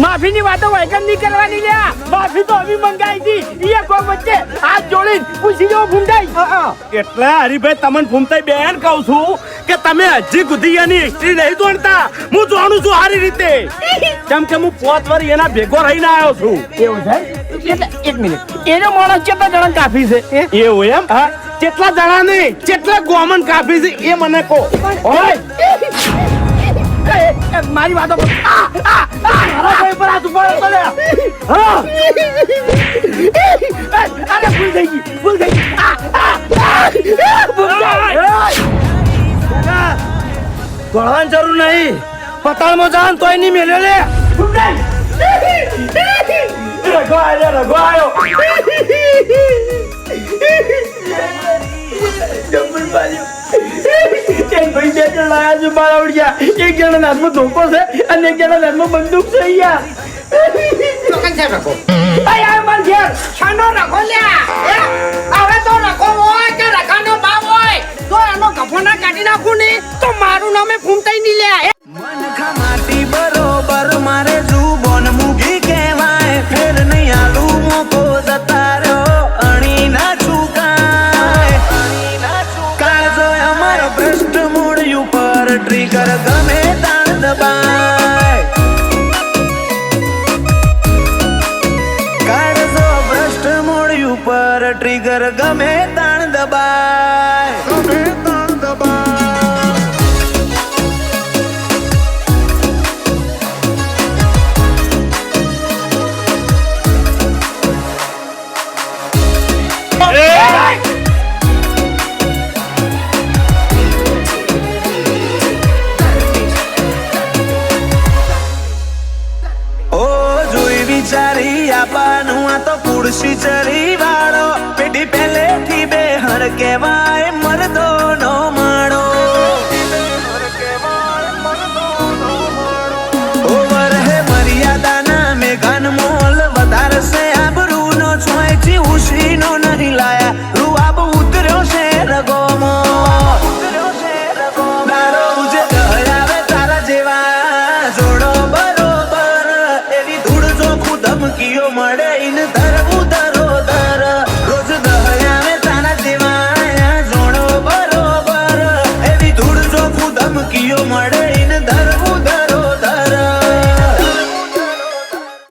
માફીની વાતો વૈકમ નહીં કરવાની લ્યા. માફી તો હવે મંગાઈ હતી. એ કોઈ વચ્ચે હાથ જોડીને પૂછી લો ફૂમતાઈ. એટલે હરીભાઈ તમને ફૂમતાઈ બેન કહું છું કે તમે હજી ગુધિયાની હિસ્ટ્રી નહીં જોણતા. હું જાણું છું સારી રીતે. કેમ કે હું 5 વાર એના ભેગો રહીને આવ્યો છું. એવું છે એટલે એક મિનિટ એનો માણસ કેટલા જણા કાફી છે એવું એમ? હા. કેટલા જણા નહીં, કેટલા ગોમન કાફી છે એ મને કહો. ઓય મારી વાતો મારા કોઈ પર હાથ ઉપાડો તો લે. હા અરે ભૂલ થઈ ગઈ ભૂલ થઈ ગઈ. ગળવાની જરૂર નહીં. પતાળમાં જાન તોય નહીં મેલ્યો લે. રઘો આવ્યો. એક જણા હાથમાં ધોકો છે અને એક જણા હાથમાં બંદૂક છે યાર. હવે તો રખો હોય કે રખાનો ભાવ હોય તો એનો ગફોના કાઢી નાખું ને તો મારું નામે ફૂમતાઈ નહીં લે. મન ખમાતી બરોબર મારે જુબોન મુગી કહેવાય. ફેર નહીં આલુ મોકો જતાર્યો અણી ના ચૂકાય. કાળજો અમારો ભ્રષ્ટ મૂળ ઉપર ટ્રિગર ગમે તાણ દબાય. કાળજો ભ્રષ્ટ મૂળ ઉપર ટ્રિગર ગમે તાણ દબાય. ગમે તાણ દબાય. આપવાનું આ તો પુરુષી ચરી વાળો પેઢી પહેલેથી બે હર કહેવાય મર્દોનો